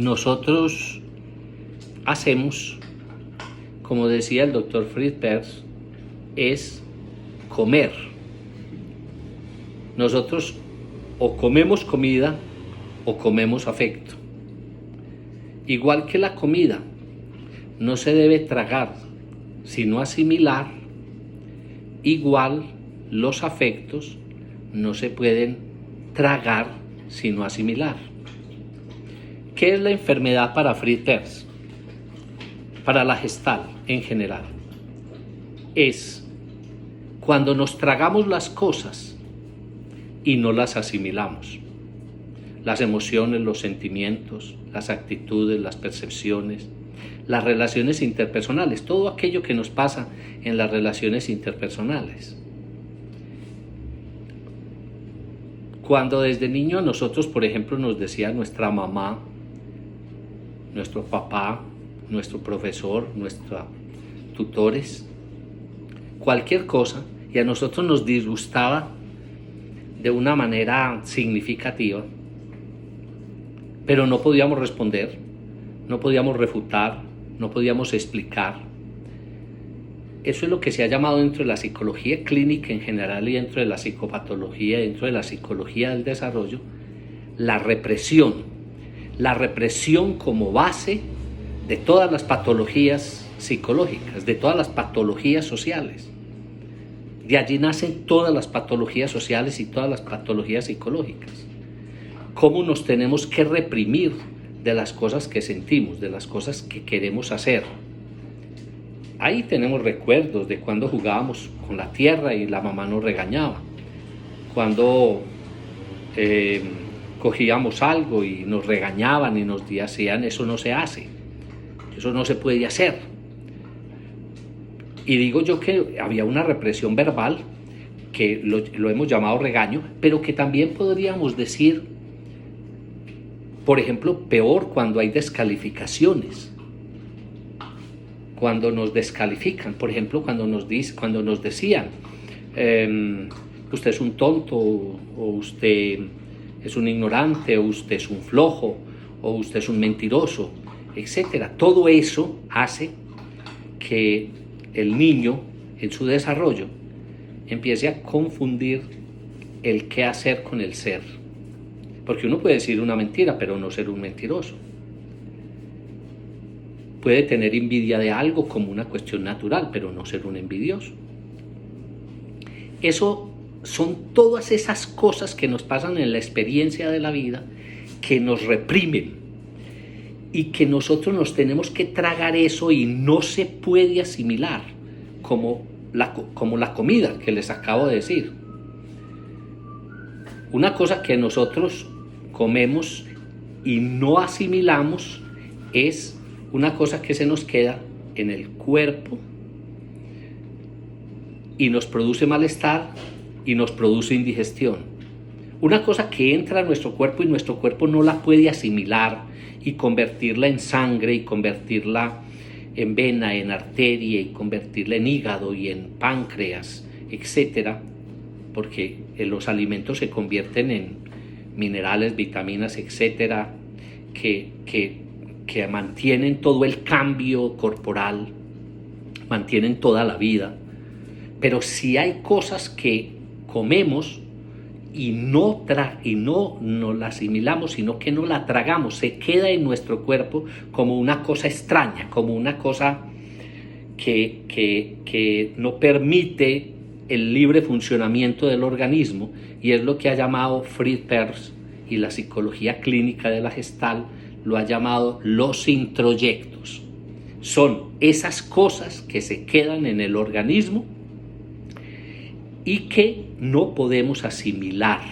nosotros hacemos, como decía el doctor Fritz Perls, es comer. Nosotros o comemos comida o comemos afecto. Igual que la comida no se debe tragar, sino asimilar, igual los afectos no se pueden tragar, sino asimilar. ¿Qué es la enfermedad para Fritz Perls? Para la Gestalt en general. Es cuando nos tragamos las cosas y no las asimilamos. Las emociones, los sentimientos, las actitudes, las percepciones, las relaciones interpersonales, todo aquello que nos pasa en las relaciones interpersonales. Cuando desde niño a nosotros, por ejemplo, nos decía nuestra mamá, nuestro papá, nuestro profesor, nuestros tutores, cualquier cosa, y a nosotros nos disgustaba de una manera significativa, pero no podíamos responder, no podíamos refutar, no podíamos explicar. Eso es lo que se ha llamado dentro de la psicología clínica en general y dentro de la psicopatología, dentro de la psicología del desarrollo, la represión. La represión como base de todas las patologías psicológicas, de todas las patologías sociales. De allí nacen todas las patologías sociales y todas las patologías psicológicas. Cómo nos tenemos que reprimir de las cosas que sentimos, de las cosas que queremos hacer. Ahí tenemos recuerdos de cuando jugábamos con la tierra y la mamá nos regañaba. Cuando cogíamos algo y nos regañaban y nos decían, eso no se hace, eso no se puede hacer. Y digo yo que había una represión verbal, que lo hemos llamado regaño, pero que también podríamos decir, por ejemplo, peor cuando hay descalificaciones. Cuando nos descalifican, por ejemplo, cuando nos decían, usted es un tonto, o usted es un ignorante, o usted es un flojo, o usted es un mentiroso, etc. Todo eso hace que el niño, en su desarrollo, empiece a confundir el qué hacer con el ser. Porque uno puede decir una mentira, pero no ser un mentiroso. Puede tener envidia de algo como una cuestión natural, pero no ser un envidioso. Eso son todas esas cosas que nos pasan en la experiencia de la vida, que nos reprimen y que nosotros nos tenemos que tragar eso y no se puede asimilar, como la comida que les acabo de decir. Una cosa que nosotros comemos y no asimilamos es una cosa que se nos queda en el cuerpo y nos produce malestar y nos produce indigestión. Una cosa que entra a nuestro cuerpo y nuestro cuerpo no la puede asimilar y convertirla en sangre y convertirla en vena, en arteria y convertirla en hígado y en páncreas, etcétera, porque los alimentos se convierten en minerales, vitaminas, etcétera, que mantienen todo el cambio corporal, mantienen toda la vida. Pero si hay cosas que comemos y no la asimilamos, sino que no la tragamos, se queda en nuestro cuerpo como una cosa extraña, como una cosa que no permite el libre funcionamiento del organismo, y es lo que ha llamado Fritz Perls, y la psicología clínica de la Gestalt lo ha llamado los introyectos. Son esas cosas que se quedan en el organismo y que no podemos asimilar.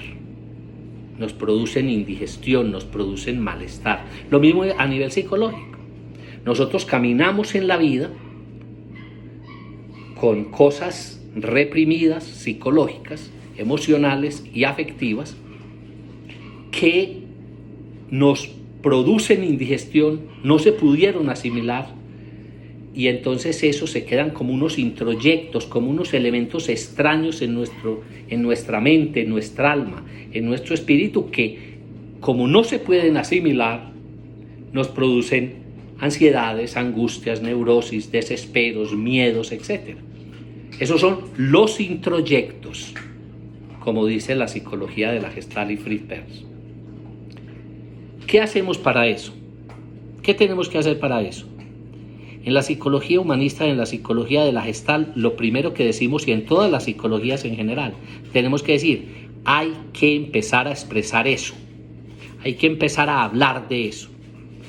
Nos producen indigestión, nos producen malestar. Lo mismo a nivel psicológico. Nosotros caminamos en la vida con cosas reprimidas, psicológicas, emocionales y afectivas, que nos producen indigestión, no se pudieron asimilar, y entonces eso se quedan como unos introyectos, como unos elementos extraños en nuestra mente, en nuestra alma, en nuestro espíritu, que como no se pueden asimilar, nos producen ansiedades, angustias, neurosis, desesperos, miedos, etc. Esos son los introyectos, como dice la psicología de la Gestalt y Fritz Perls. ¿Qué hacemos para eso? ¿Qué tenemos que hacer para eso? En la psicología humanista, en la psicología de la Gestalt, lo primero que decimos, y en todas las psicologías en general, tenemos que decir, hay que empezar a expresar eso. Hay que empezar a hablar de eso.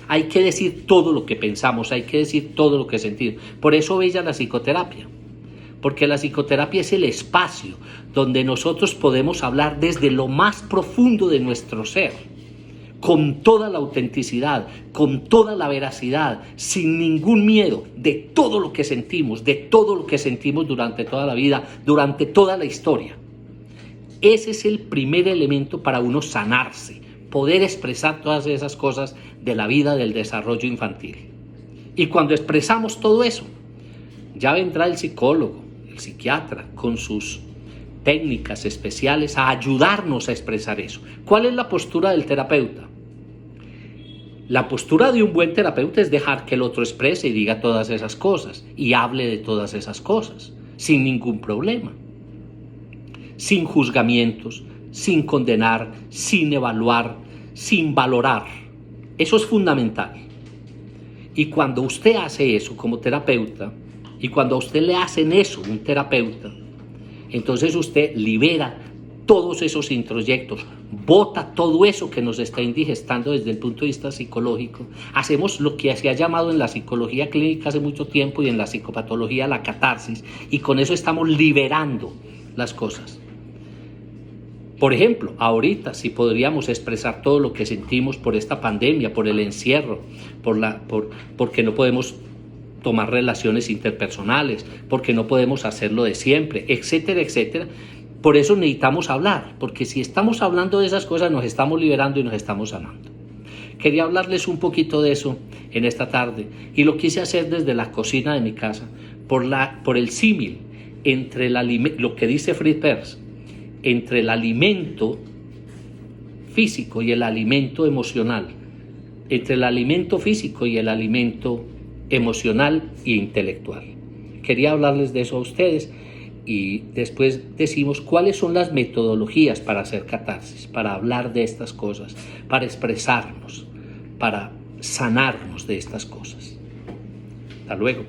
Hay que decir todo lo que pensamos, hay que decir todo lo que sentimos. Por eso bella la psicoterapia. Porque la psicoterapia es el espacio donde nosotros podemos hablar desde lo más profundo de nuestro ser, con toda la autenticidad, con toda la veracidad, sin ningún miedo, de todo lo que sentimos, durante toda la vida, durante toda la historia. Ese es el primer elemento para uno sanarse, poder expresar todas esas cosas de la vida, del desarrollo infantil. Y cuando expresamos todo eso, ya vendrá el psicólogo, el psiquiatra, con sus técnicas especiales a ayudarnos a expresar eso. ¿Cuál es la postura del terapeuta? La postura de un buen terapeuta es dejar que el otro exprese y diga todas esas cosas y hable de todas esas cosas, sin ningún problema, sin juzgamientos, sin condenar, sin evaluar, sin valorar. Eso es fundamental. Y cuando usted hace eso como terapeuta, y cuando a usted le hacen eso un terapeuta, entonces usted libera todos esos introyectos, bota todo eso que nos está indigestando desde el punto de vista psicológico. Hacemos lo que se ha llamado en la psicología clínica hace mucho tiempo y en la psicopatología la catarsis, y con eso estamos liberando las cosas. Por ejemplo, ahorita si podríamos expresar todo lo que sentimos por esta pandemia, por el encierro, porque no podemos tomar relaciones interpersonales, porque no podemos hacerlo de siempre, etcétera, etcétera. Por eso necesitamos hablar, porque si estamos hablando de esas cosas nos estamos liberando y nos estamos sanando. Quería hablarles un poquito de eso en esta tarde y lo quise hacer desde la cocina de mi casa, por el símil entre lo que dice Fritz Perls, entre el alimento físico y el alimento emocional, entre el alimento físico y el alimento emocional e intelectual. Quería hablarles de eso a ustedes y después decimos cuáles son las metodologías para hacer catarsis, para hablar de estas cosas, para expresarnos, para sanarnos de estas cosas. Hasta luego.